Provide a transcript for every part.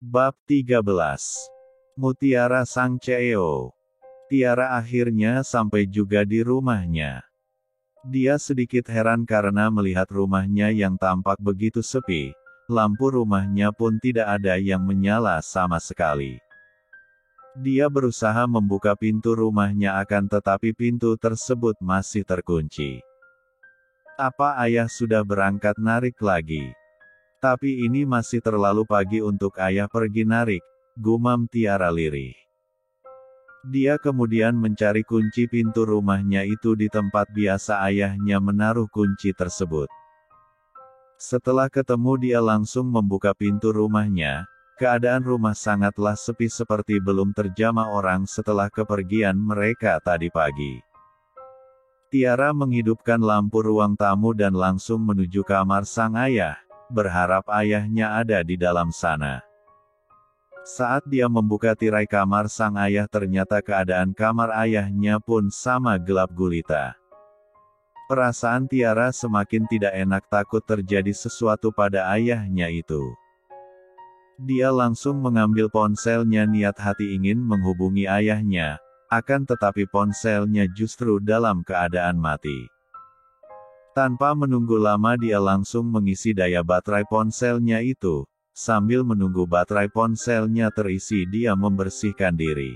Bab 13. Mutiara Sang CEO. Tiara akhirnya sampai juga di rumahnya. Dia sedikit heran karena melihat rumahnya yang tampak begitu sepi, lampu rumahnya pun tidak ada yang menyala sama sekali. Dia berusaha membuka pintu rumahnya akan tetapi pintu tersebut masih terkunci. Apa ayah sudah berangkat narik lagi? Tapi ini masih terlalu pagi untuk ayah pergi narik, gumam Tiara lirih. Dia kemudian mencari kunci pintu rumahnya itu di tempat biasa ayahnya menaruh kunci tersebut. Setelah ketemu dia langsung membuka pintu rumahnya, keadaan rumah sangatlah sepi seperti belum terjamah orang setelah kepergian mereka tadi pagi. Tiara menghidupkan lampu ruang tamu dan langsung menuju kamar sang ayah, berharap ayahnya ada di dalam sana. Saat dia membuka tirai kamar sang ayah ternyata keadaan kamar ayahnya pun sama gelap gulita. Perasaan Tiara semakin tidak enak takut terjadi sesuatu pada ayahnya itu. Dia langsung mengambil ponselnya niat hati ingin menghubungi ayahnya, akan tetapi ponselnya justru dalam keadaan mati. Tanpa menunggu lama dia langsung mengisi daya baterai ponselnya itu. Sambil menunggu baterai ponselnya terisi dia membersihkan diri.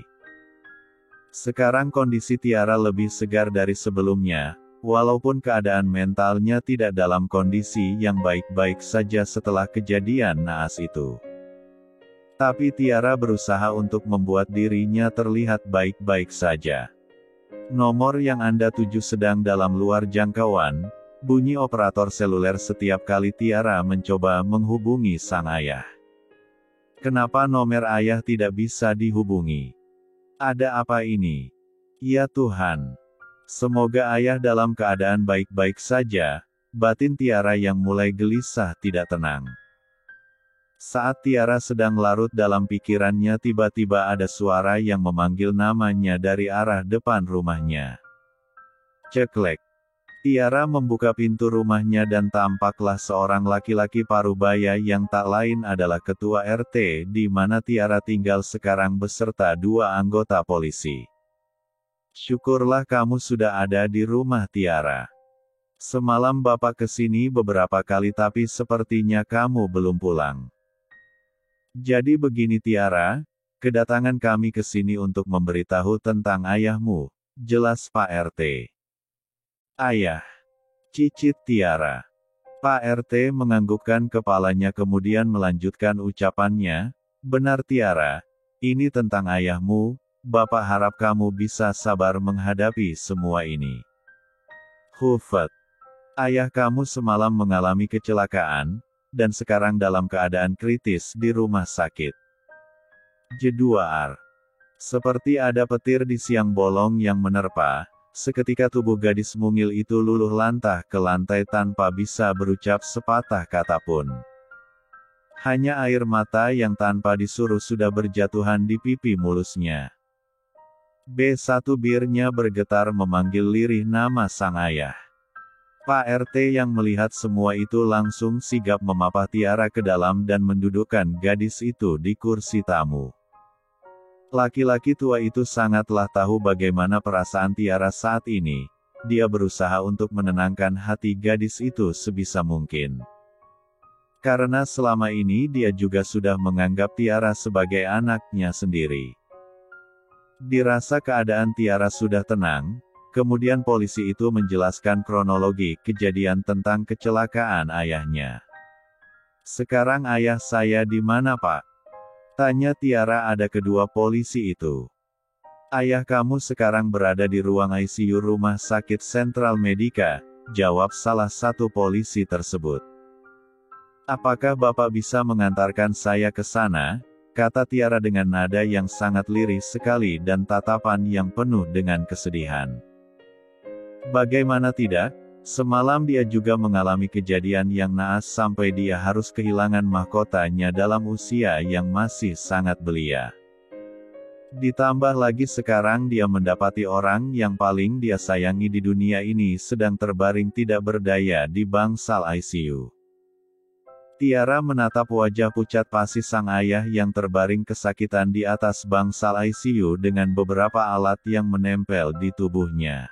Sekarang kondisi Tiara lebih segar dari sebelumnya, walaupun keadaan mentalnya tidak dalam kondisi yang baik-baik saja setelah kejadian naas itu. Tapi Tiara berusaha untuk membuat dirinya terlihat baik-baik saja. Nomor yang Anda tuju sedang dalam luar jangkauan. Bunyi operator seluler setiap kali Tiara mencoba menghubungi sang ayah. Kenapa nomor ayah tidak bisa dihubungi? Ada apa ini? Ya Tuhan. Semoga ayah dalam keadaan baik-baik saja, batin Tiara yang mulai gelisah tidak tenang. Saat Tiara sedang larut dalam pikirannya tiba-tiba ada suara yang memanggil namanya dari arah depan rumahnya. Ceklek. Tiara membuka pintu rumahnya dan tampaklah seorang laki-laki parubaya yang tak lain adalah ketua RT di mana Tiara tinggal sekarang beserta 2 anggota polisi. Syukurlah kamu sudah ada di rumah Tiara. Semalam Bapak kesini beberapa kali tapi sepertinya kamu belum pulang. Jadi begini Tiara, kedatangan kami ke sini untuk memberitahu tentang ayahmu, jelas Pak RT. Ayah. Cicit Tiara. Pak RT menganggukkan kepalanya kemudian melanjutkan ucapannya, benar Tiara, ini tentang ayahmu, Bapak harap kamu bisa sabar menghadapi semua ini. Hufet. Ayah kamu semalam mengalami kecelakaan, dan sekarang dalam keadaan kritis di rumah sakit. Jeduar. Seperti ada petir di siang bolong yang menerpa. Seketika tubuh gadis mungil itu luluh lantah ke lantai tanpa bisa berucap sepatah kata pun. Hanya air mata yang tanpa disuruh sudah berjatuhan di pipi mulusnya. B1 birnya bergetar memanggil lirih nama sang ayah. Pak RT yang melihat semua itu langsung sigap memapah Tiara ke dalam dan mendudukkan gadis itu di kursi tamu. Laki-laki tua itu sangatlah tahu bagaimana perasaan Tiara saat ini. Dia berusaha untuk menenangkan hati gadis itu sebisa mungkin. Karena selama ini dia juga sudah menganggap Tiara sebagai anaknya sendiri. Dirasa keadaan Tiara sudah tenang, kemudian polisi itu menjelaskan kronologi kejadian tentang kecelakaan ayahnya. Sekarang ayah saya di mana Pak? Tanya Tiara ada kedua polisi itu. Ayah kamu sekarang berada di ruang ICU Rumah Sakit Sentral Medika, jawab salah satu polisi tersebut. Apakah Bapak bisa mengantarkan saya ke sana? Kata Tiara dengan nada yang sangat lirih sekali dan tatapan yang penuh dengan kesedihan. Bagaimana tidak? Semalam dia juga mengalami kejadian yang naas sampai dia harus kehilangan mahkotanya dalam usia yang masih sangat belia. Ditambah lagi sekarang dia mendapati orang yang paling dia sayangi di dunia ini sedang terbaring tidak berdaya di bangsal ICU. Tiara menatap wajah pucat pasi sang ayah yang terbaring kesakitan di atas bangsal ICU dengan beberapa alat yang menempel di tubuhnya.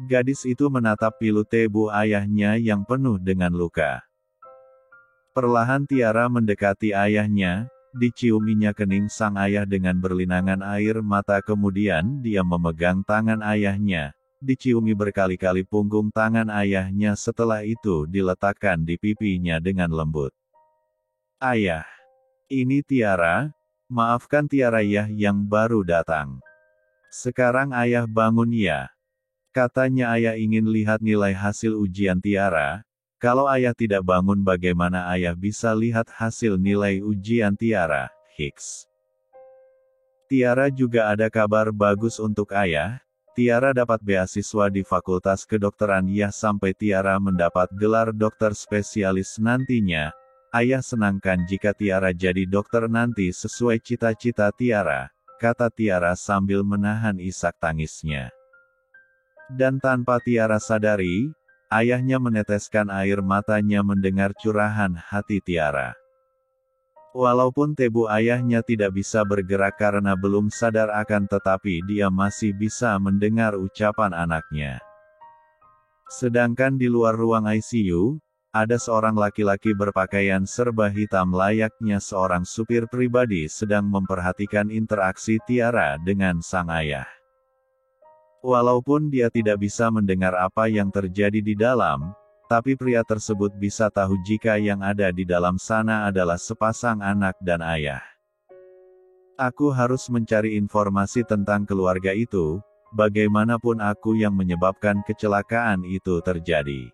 Gadis itu menatap pilu tubuh ayahnya yang penuh dengan luka. Perlahan Tiara mendekati ayahnya, diciuminya kening sang ayah dengan berlinangan air mata, kemudian dia memegang tangan ayahnya. Diciumi berkali-kali punggung tangan ayahnya, setelah itu diletakkan di pipinya dengan lembut. "Ayah, ini Tiara, maafkan Tiara ya yang baru datang. Sekarang ayah bangun ya," katanya. Ayah ingin lihat nilai hasil ujian Tiara. Kalau ayah tidak bangun, bagaimana ayah bisa lihat hasil nilai ujian Tiara? Hicks. Tiara juga ada kabar bagus untuk ayah. Tiara dapat beasiswa di Fakultas Kedokteran ya sampai Tiara mendapat gelar dokter spesialis nantinya. Ayah senangkan jika Tiara jadi dokter nanti sesuai cita-cita Tiara, kata Tiara sambil menahan isak tangisnya. Dan tanpa Tiara sadari, ayahnya meneteskan air matanya mendengar curahan hati Tiara. Walaupun tubuh ayahnya tidak bisa bergerak karena belum sadar akan, tetapi dia masih bisa mendengar ucapan anaknya. Sedangkan di luar ruang ICU, ada seorang laki-laki berpakaian serba hitam layaknya seorang supir pribadi sedang memperhatikan interaksi Tiara dengan sang ayah. Walaupun dia tidak bisa mendengar apa yang terjadi di dalam, tapi pria tersebut bisa tahu jika yang ada di dalam sana adalah sepasang anak dan ayah. "Aku harus mencari informasi tentang keluarga itu, bagaimanapun aku yang menyebabkan kecelakaan itu terjadi.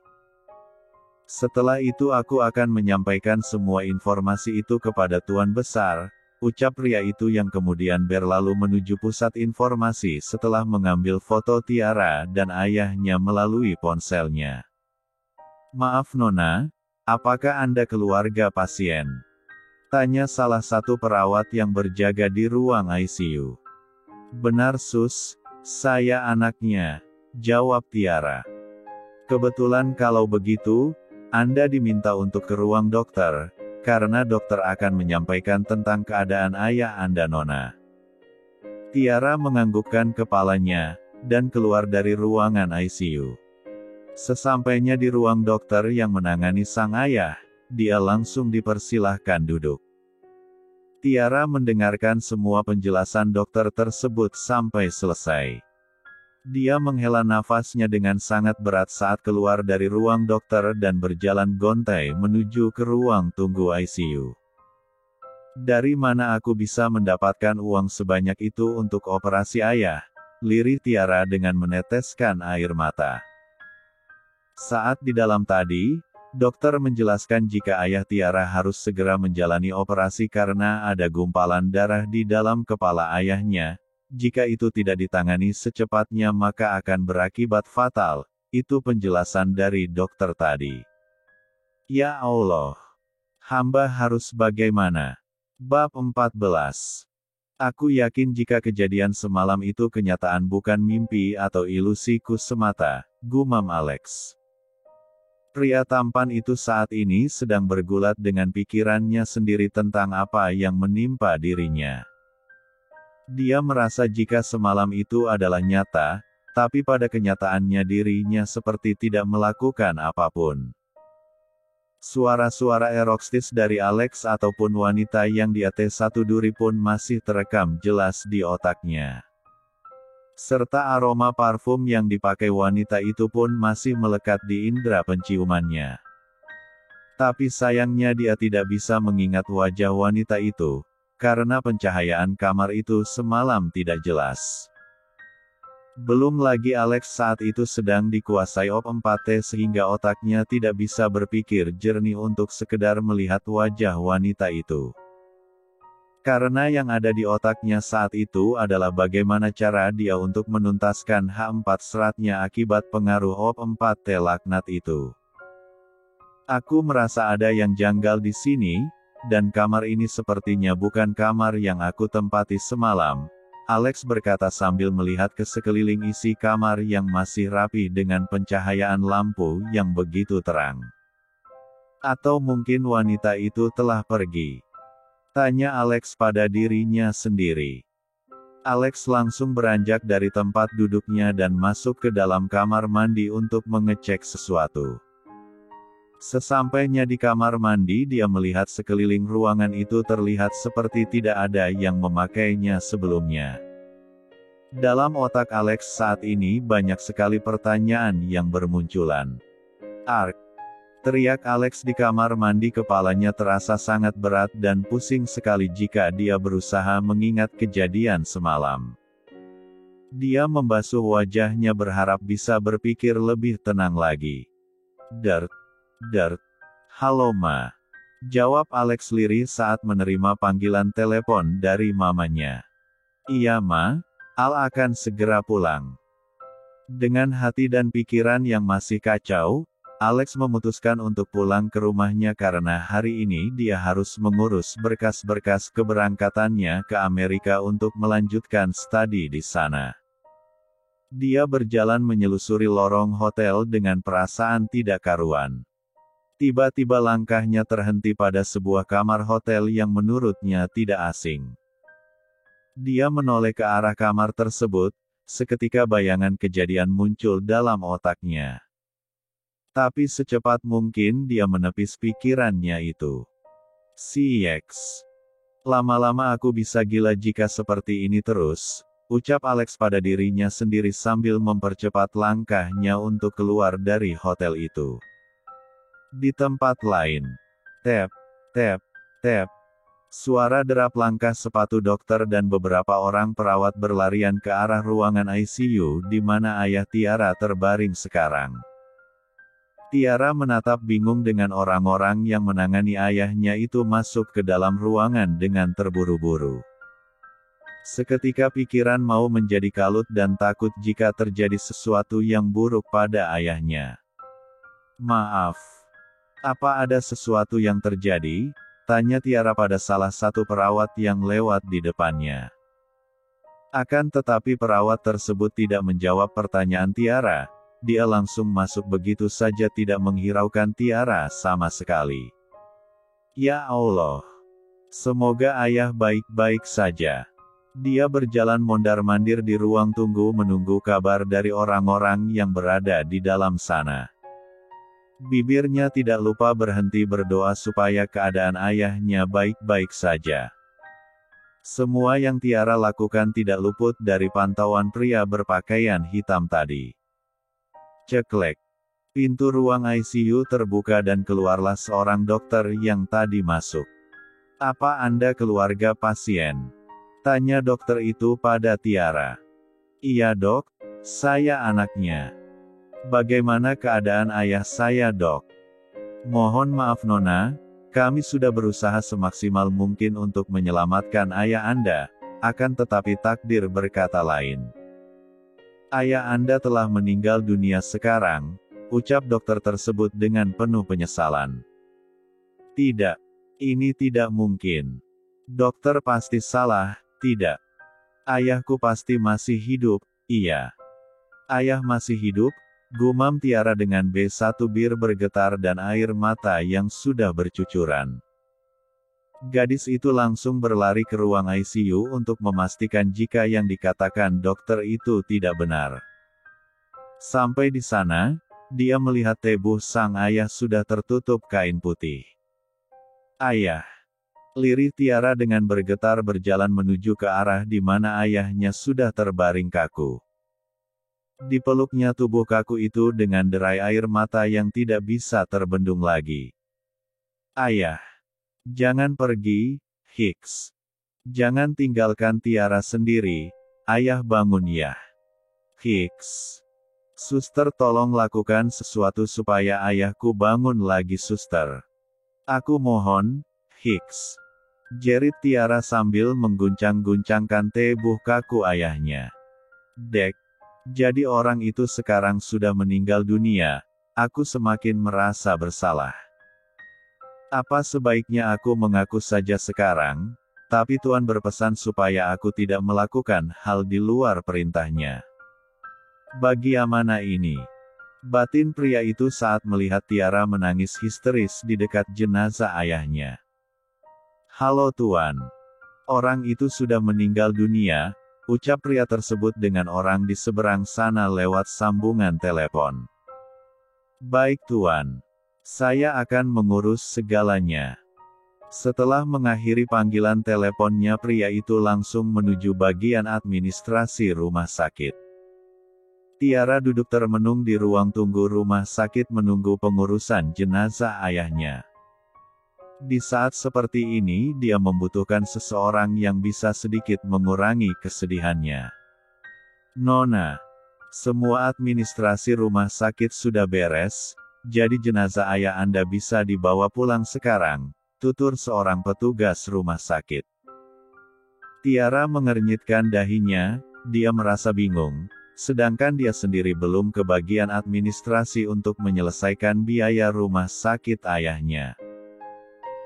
Setelah itu aku akan menyampaikan semua informasi itu kepada Tuan Besar," ucap pria itu yang kemudian berlalu menuju pusat informasi setelah mengambil foto Tiara dan ayahnya melalui ponselnya. "Maaf Nona, apakah Anda keluarga pasien?" tanya salah satu perawat yang berjaga di ruang ICU. "Benar Sus, saya anaknya," jawab Tiara. "Kebetulan kalau begitu, Anda diminta untuk ke ruang dokter, karena dokter akan menyampaikan tentang keadaan ayah Anda Nona." Tiara menganggukkan kepalanya, dan keluar dari ruangan ICU. Sesampainya di ruang dokter yang menangani sang ayah, dia langsung dipersilahkan duduk. Tiara mendengarkan semua penjelasan dokter tersebut sampai selesai. Dia menghela nafasnya dengan sangat berat saat keluar dari ruang dokter dan berjalan gontai menuju ke ruang tunggu ICU. "Dari mana aku bisa mendapatkan uang sebanyak itu untuk operasi ayah?" lirih Tiara dengan meneteskan air mata. Saat di dalam tadi, dokter menjelaskan jika ayah Tiara harus segera menjalani operasi karena ada gumpalan darah di dalam kepala ayahnya. Jika itu tidak ditangani secepatnya maka akan berakibat fatal. Itu penjelasan dari dokter tadi. Ya Allah, hamba harus bagaimana? Bab 14. Aku yakin jika kejadian semalam itu kenyataan bukan mimpi atau ilusiku semata, gumam Alex. Pria tampan itu saat ini sedang bergulat dengan pikirannya sendiri tentang apa yang menimpa dirinya. Dia merasa jika semalam itu adalah nyata, tapi pada kenyataannya dirinya seperti tidak melakukan apapun. Suara-suara erokstis dari Alex ataupun wanita yang di T1 duri pun masih terekam jelas di otaknya. Serta aroma parfum yang dipakai wanita itu pun masih melekat di indera penciumannya. Tapi sayangnya dia tidak bisa mengingat wajah wanita itu, karena pencahayaan kamar itu semalam tidak jelas. Belum lagi Alex saat itu sedang dikuasai OP4T sehingga otaknya tidak bisa berpikir jernih untuk sekedar melihat wajah wanita itu. Karena yang ada di otaknya saat itu adalah bagaimana cara dia untuk menuntaskan H4 seratnya akibat pengaruh OP4T laknat itu. Aku merasa ada yang janggal di sini, dan kamar ini sepertinya bukan kamar yang aku tempati semalam, Alex berkata sambil melihat ke sekeliling isi kamar yang masih rapi dengan pencahayaan lampu yang begitu terang. Atau mungkin wanita itu telah pergi? Tanya Alex pada dirinya sendiri. Alex langsung beranjak dari tempat duduknya dan masuk ke dalam kamar mandi untuk mengecek sesuatu. Sesampainya di kamar mandi, dia melihat sekeliling ruangan itu terlihat seperti tidak ada yang memakainya sebelumnya. Dalam otak Alex saat ini banyak sekali pertanyaan yang bermunculan. Ark! Teriak Alex di kamar mandi, kepalanya terasa sangat berat dan pusing sekali jika dia berusaha mengingat kejadian semalam. Dia membasuh wajahnya berharap bisa berpikir lebih tenang lagi. Dert. Halo Ma. Jawab Alex lirih saat menerima panggilan telepon dari mamanya. Iya Ma, Al akan segera pulang. Dengan hati dan pikiran yang masih kacau, Alex memutuskan untuk pulang ke rumahnya karena hari ini dia harus mengurus berkas-berkas keberangkatannya ke Amerika untuk melanjutkan studi di sana. Dia berjalan menyelusuri lorong hotel dengan perasaan tidak karuan. Tiba-tiba langkahnya terhenti pada sebuah kamar hotel yang menurutnya tidak asing. Dia menoleh ke arah kamar tersebut, seketika bayangan kejadian muncul dalam otaknya. Tapi secepat mungkin dia menepis pikirannya itu. CX. Lama-lama aku bisa gila jika seperti ini terus, ucap Alex pada dirinya sendiri sambil mempercepat langkahnya untuk keluar dari hotel itu. Di tempat lain. Tap, tap, tap. Suara derap langkah sepatu dokter dan beberapa orang perawat berlarian ke arah ruangan ICU di mana ayah Tiara terbaring sekarang. Tiara menatap bingung dengan orang-orang yang menangani ayahnya itu masuk ke dalam ruangan dengan terburu-buru. Seketika pikiran mau menjadi kalut dan takut jika terjadi sesuatu yang buruk pada ayahnya. Maaf. Apa ada sesuatu yang terjadi? Tanya Tiara pada salah satu perawat yang lewat di depannya. Akan tetapi perawat tersebut tidak menjawab pertanyaan Tiara. Dia langsung masuk begitu saja tidak menghiraukan Tiara sama sekali. Ya Allah. Semoga ayah baik-baik saja. Dia berjalan mondar-mandir di ruang tunggu menunggu kabar dari orang-orang yang berada di dalam sana. Bibirnya tidak lupa berhenti berdoa supaya keadaan ayahnya baik-baik saja. Semua yang Tiara lakukan tidak luput dari pantauan pria berpakaian hitam tadi. Ceklek. Pintu ruang ICU terbuka dan keluarlah seorang dokter yang tadi masuk. Apa Anda keluarga pasien? Tanya dokter itu pada Tiara. Iya dok, saya anaknya. Bagaimana keadaan ayah saya dok? Mohon maaf Nona, kami sudah berusaha semaksimal mungkin untuk menyelamatkan ayah Anda, akan tetapi takdir berkata lain. Ayah Anda telah meninggal dunia sekarang, ucap dokter tersebut dengan penuh penyesalan. Tidak. Ini tidak mungkin. Dokter pasti salah, tidak. Ayahku pasti masih hidup, iya. Ayah masih hidup, gumam Tiara dengan B1 bir bergetar dan air mata yang sudah bercucuran. Gadis itu langsung berlari ke ruang ICU untuk memastikan jika yang dikatakan dokter itu tidak benar. Sampai di sana, dia melihat tubuh sang ayah sudah tertutup kain putih. Ayah. Lirih Tiara dengan bergetar berjalan menuju ke arah di mana ayahnya sudah terbaring kaku. Dipeluknya tubuh kaku itu dengan derai air mata yang tidak bisa terbendung lagi. Ayah. Jangan pergi, Hicks. Jangan tinggalkan Tiara sendiri, ayah bangun ya. Hicks. Suster tolong lakukan sesuatu supaya ayahku bangun lagi suster. Aku mohon, Hicks. Jerit Tiara sambil mengguncang-guncangkan tubuh kaku ayahnya. Dek. Jadi orang itu sekarang sudah meninggal dunia, aku semakin merasa bersalah. Apa sebaiknya aku mengaku saja sekarang, tapi Tuhan berpesan supaya aku tidak melakukan hal di luar perintahnya. Bagi amanah ini, batin pria itu saat melihat Tiara menangis histeris di dekat jenazah ayahnya. "Halo Tuan. Orang itu sudah meninggal dunia," ucap pria tersebut dengan orang di seberang sana lewat sambungan telepon. "Baik Tuan. Saya akan mengurus segalanya." Setelah mengakhiri panggilan teleponnya, pria itu langsung menuju bagian administrasi rumah sakit. Tiara duduk termenung di ruang tunggu rumah sakit menunggu pengurusan jenazah ayahnya. Di saat seperti ini dia membutuhkan seseorang yang bisa sedikit mengurangi kesedihannya. "Nona, semua administrasi rumah sakit sudah beres, jadi jenazah ayah Anda bisa dibawa pulang sekarang," tutur seorang petugas rumah sakit. Tiara mengernyitkan dahinya, dia merasa bingung, sedangkan dia sendiri belum ke bagian administrasi untuk menyelesaikan biaya rumah sakit ayahnya.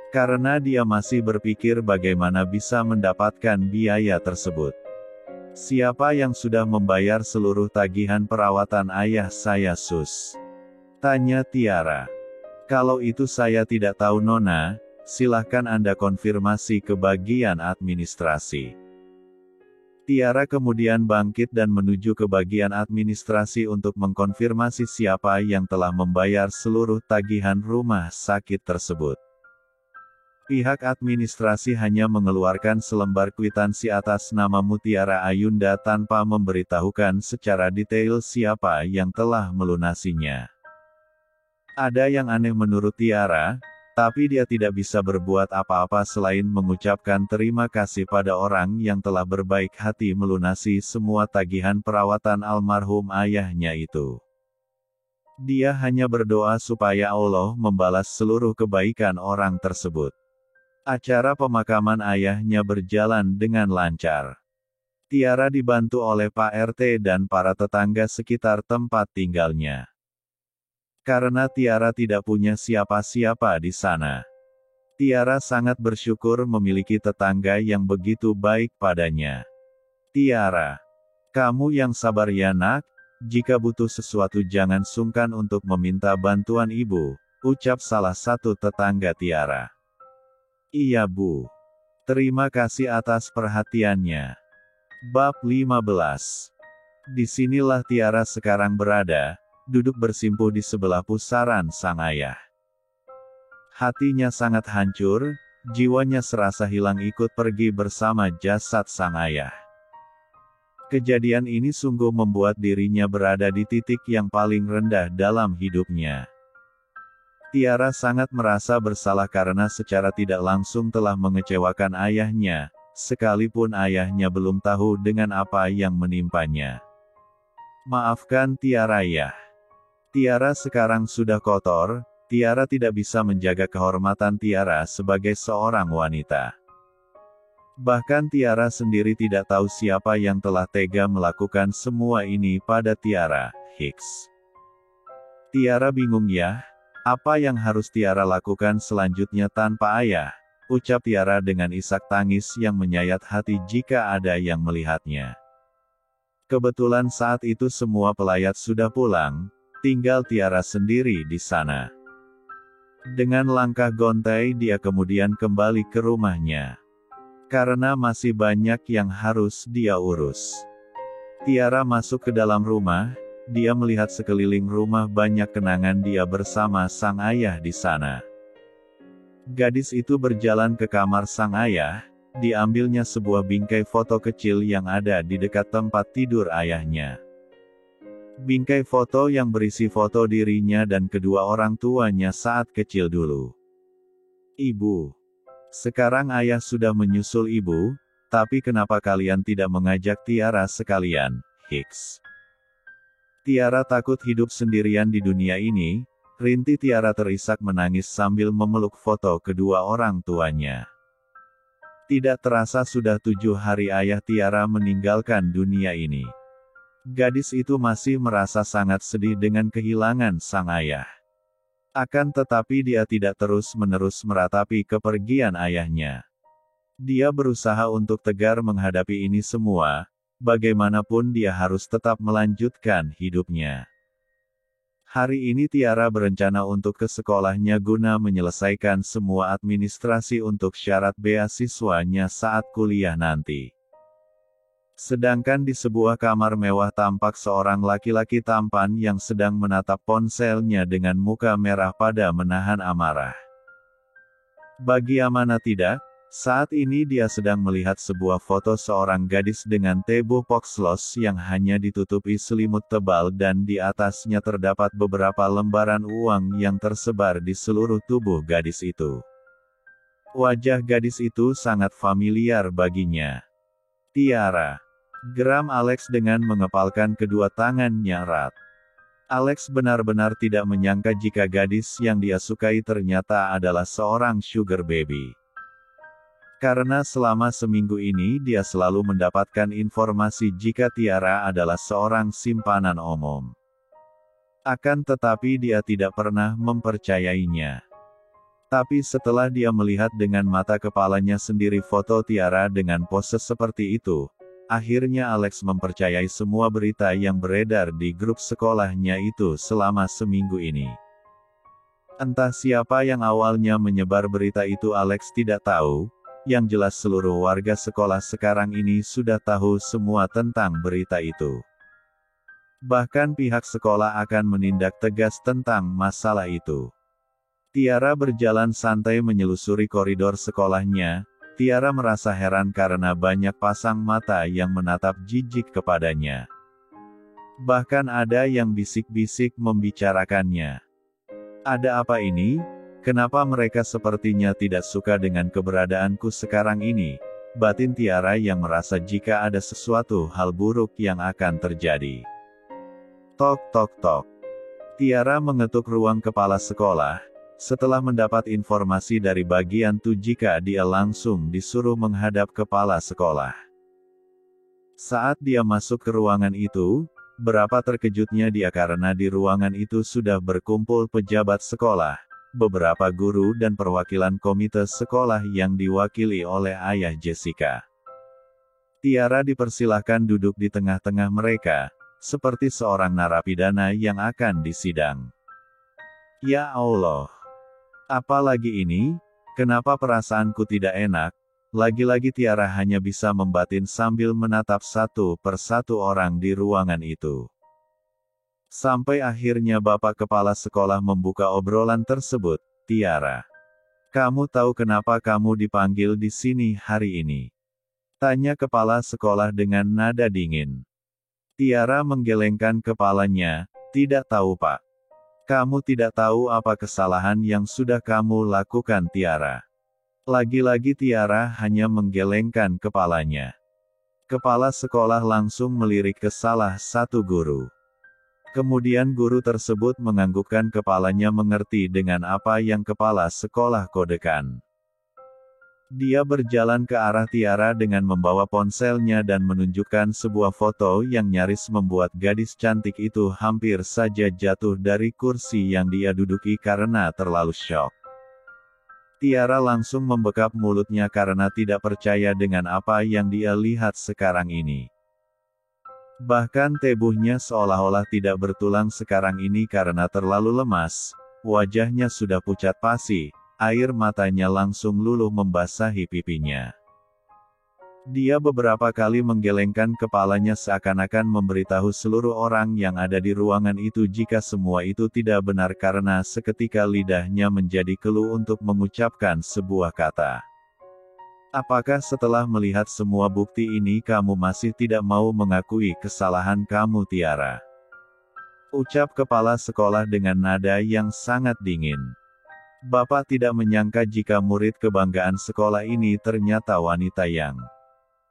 Karena dia masih berpikir bagaimana bisa mendapatkan biaya tersebut. "Siapa yang sudah membayar seluruh tagihan perawatan ayah saya, Sus?" tanya Tiara. "Kalau itu saya tidak tahu Nona, silahkan Anda konfirmasi ke bagian administrasi." Tiara kemudian bangkit dan menuju ke bagian administrasi untuk mengkonfirmasi siapa yang telah membayar seluruh tagihan rumah sakit tersebut. Pihak administrasi hanya mengeluarkan selembar kwitansi atas nama Mutiara Ayunda tanpa memberitahukan secara detail siapa yang telah melunasinya. Ada yang aneh menurut Tiara, tapi dia tidak bisa berbuat apa-apa selain mengucapkan terima kasih pada orang yang telah berbaik hati melunasi semua tagihan perawatan almarhum ayahnya itu. Dia hanya berdoa supaya Allah membalas seluruh kebaikan orang tersebut. Acara pemakaman ayahnya berjalan dengan lancar. Tiara dibantu oleh Pak RT dan para tetangga sekitar tempat tinggalnya. Karena Tiara tidak punya siapa-siapa di sana, Tiara sangat bersyukur memiliki tetangga yang begitu baik padanya. "Tiara, kamu yang sabar ya nak, jika butuh sesuatu jangan sungkan untuk meminta bantuan ibu," ucap salah satu tetangga Tiara. "Iya Bu. Terima kasih atas perhatiannya." Bab 15. Disinilah Tiara sekarang berada, duduk bersimpuh di sebelah pusaran sang ayah. Hatinya sangat hancur, jiwanya serasa hilang ikut pergi bersama jasad sang ayah. Kejadian ini sungguh membuat dirinya berada di titik yang paling rendah dalam hidupnya. Tiara sangat merasa bersalah karena secara tidak langsung telah mengecewakan ayahnya, sekalipun ayahnya belum tahu dengan apa yang menimpanya. "Maafkan Tiara ya. Tiara sekarang sudah kotor, Tiara tidak bisa menjaga kehormatan Tiara sebagai seorang wanita. Bahkan Tiara sendiri tidak tahu siapa yang telah tega melakukan semua ini pada Tiara." Hicks. "Tiara bingung ya, apa yang harus Tiara lakukan selanjutnya tanpa ayah?" ucap Tiara dengan isak tangis yang menyayat hati jika ada yang melihatnya. Kebetulan saat itu semua pelayat sudah pulang, tinggal Tiara sendiri di sana. Dengan langkah gontai dia kemudian kembali ke rumahnya. Karena masih banyak yang harus dia urus. Tiara masuk ke dalam rumah, dia melihat sekeliling rumah banyak kenangan dia bersama sang ayah di sana. Gadis itu berjalan ke kamar sang ayah, diambilnya sebuah bingkai foto kecil yang ada di dekat tempat tidur ayahnya. Bingkai foto yang berisi foto dirinya dan kedua orang tuanya saat kecil dulu. "Ibu. Sekarang ayah sudah menyusul ibu, tapi kenapa kalian tidak mengajak Tiara sekalian?" Hicks. Tiara takut hidup sendirian di dunia ini, rintik Tiara terisak menangis sambil memeluk foto kedua orang tuanya. Tidak terasa sudah 7 hari ayah Tiara meninggalkan dunia ini. Gadis itu masih merasa sangat sedih dengan kehilangan sang ayah. Akan tetapi dia tidak terus-menerus meratapi kepergian ayahnya. Dia berusaha untuk tegar menghadapi ini semua, bagaimanapun dia harus tetap melanjutkan hidupnya. Hari ini Tiara berencana untuk ke sekolahnya guna menyelesaikan semua administrasi untuk syarat beasiswanya saat kuliah nanti. Sedangkan di sebuah kamar mewah tampak seorang laki-laki tampan yang sedang menatap ponselnya dengan muka merah pada menahan amarah. Bagaimana tidak, saat ini dia sedang melihat sebuah foto seorang gadis dengan tebu poxlos yang hanya ditutupi selimut tebal dan di atasnya terdapat beberapa lembaran uang yang tersebar di seluruh tubuh gadis itu. Wajah gadis itu sangat familiar baginya. Tiara. Geram Alex dengan mengepalkan kedua tangannya erat. Alex benar-benar tidak menyangka jika gadis yang dia sukai ternyata adalah seorang sugar baby. Karena selama seminggu ini dia selalu mendapatkan informasi jika Tiara adalah seorang simpanan umum. Akan tetapi dia tidak pernah mempercayainya. Tapi setelah dia melihat dengan mata kepalanya sendiri foto Tiara dengan pose seperti itu, akhirnya Alex mempercayai semua berita yang beredar di grup sekolahnya itu selama seminggu ini. Entah siapa yang awalnya menyebar berita itu Alex tidak tahu. Yang jelas seluruh warga sekolah sekarang ini sudah tahu semua tentang berita itu. Bahkan pihak sekolah akan menindak tegas tentang masalah itu. Tiara berjalan santai menyelusuri koridor sekolahnya. Tiara merasa heran karena banyak pasang mata yang menatap jijik kepadanya. Bahkan ada yang bisik-bisik membicarakannya. Ada apa ini? Kenapa mereka sepertinya tidak suka dengan keberadaanku sekarang ini? Batin Tiara yang merasa jika ada sesuatu hal buruk yang akan terjadi. Tok tok tok. Tiara mengetuk ruang kepala sekolah. Setelah mendapat informasi dari bagian tu jika dia langsung disuruh menghadap kepala sekolah. Saat dia masuk ke ruangan itu, berapa terkejutnya dia karena di ruangan itu sudah berkumpul pejabat sekolah. Beberapa guru dan perwakilan komite sekolah yang diwakili oleh ayah Jessica. Tiara dipersilahkan duduk di tengah-tengah mereka, seperti seorang narapidana yang akan disidang. Ya Allah! Apalagi ini? Kenapa perasaanku tidak enak? Lagi-lagi Tiara hanya bisa membatin sambil menatap satu persatu orang di ruangan itu. Sampai akhirnya Bapak Kepala Sekolah membuka obrolan tersebut. Tiara, kamu tahu kenapa kamu dipanggil di sini hari ini? Tanya Kepala Sekolah dengan nada dingin. Tiara menggelengkan kepalanya. Tidak tahu Pak. Kamu tidak tahu apa kesalahan yang sudah kamu lakukan Tiara. Lagi-lagi Tiara hanya menggelengkan kepalanya. Kepala sekolah langsung melirik ke salah satu guru. Kemudian guru tersebut menganggukkan kepalanya mengerti dengan apa yang kepala sekolah kodekan. Dia berjalan ke arah Tiara dengan membawa ponselnya dan menunjukkan sebuah foto yang nyaris membuat gadis cantik itu hampir saja jatuh dari kursi yang dia duduki karena terlalu syok. Tiara langsung membekap mulutnya karena tidak percaya dengan apa yang dia lihat sekarang ini. Bahkan tubuhnya seolah-olah tidak bertulang sekarang ini karena terlalu lemas, wajahnya sudah pucat pasi, air matanya langsung luluh membasahi pipinya. Dia beberapa kali menggelengkan kepalanya seakan-akan memberitahu seluruh orang yang ada di ruangan itu jika semua itu tidak benar karena seketika lidahnya menjadi keluh untuk mengucapkan sebuah kata. Apakah setelah melihat semua bukti ini kamu masih tidak mau mengakui kesalahan kamu Tiara? Ucap kepala sekolah dengan nada yang sangat dingin. Bapak tidak menyangka jika murid kebanggaan sekolah ini ternyata wanita yang...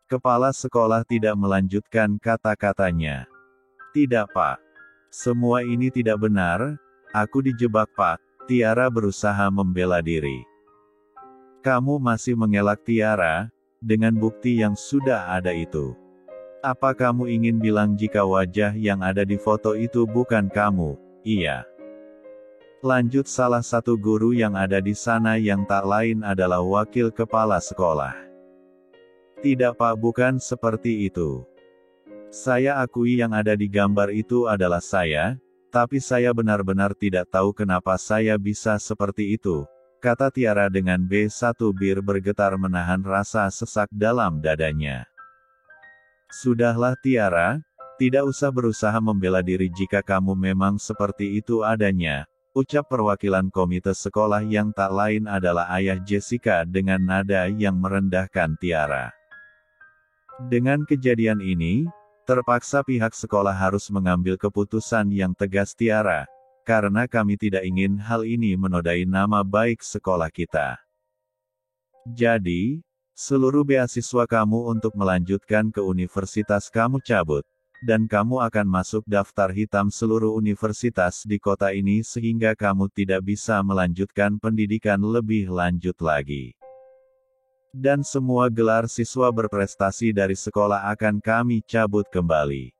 Kepala sekolah tidak melanjutkan kata-katanya. Tidak Pak. Semua ini tidak benar, aku dijebak Pak. Tiara berusaha membela diri. Kamu masih mengelak Tiara, dengan bukti yang sudah ada itu. Apa kamu ingin bilang jika wajah yang ada di foto itu bukan kamu? Iya. Lanjut salah satu guru yang ada di sana yang tak lain adalah wakil kepala sekolah. Tidak Pak, bukan seperti itu. Saya akui yang ada di gambar itu adalah saya, Tapi saya benar-benar tidak tahu kenapa saya bisa seperti itu, kata Tiara dengan B1 bir bergetar menahan rasa sesak dalam dadanya. Sudahlah Tiara, tidak usah berusaha membela diri jika kamu memang seperti itu adanya, ucap perwakilan komite sekolah yang tak lain adalah ayah Jessica dengan nada yang merendahkan Tiara. Dengan kejadian ini, terpaksa pihak sekolah harus mengambil keputusan yang tegas Tiara, karena kami tidak ingin hal ini menodai nama baik sekolah kita. Jadi, seluruh beasiswa kamu untuk melanjutkan ke universitas kamu cabut. Dan kamu akan masuk daftar hitam seluruh universitas di kota ini sehingga kamu tidak bisa melanjutkan pendidikan lebih lanjut lagi. Dan semua gelar siswa berprestasi dari sekolah akan kami cabut kembali.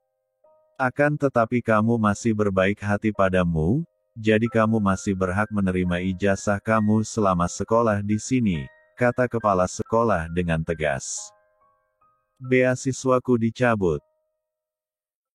Akan tetapi kamu masih berbaik hati padamu, jadi kamu masih berhak menerima ijazah kamu selama sekolah di sini, kata kepala sekolah dengan tegas. Beasiswaku dicabut.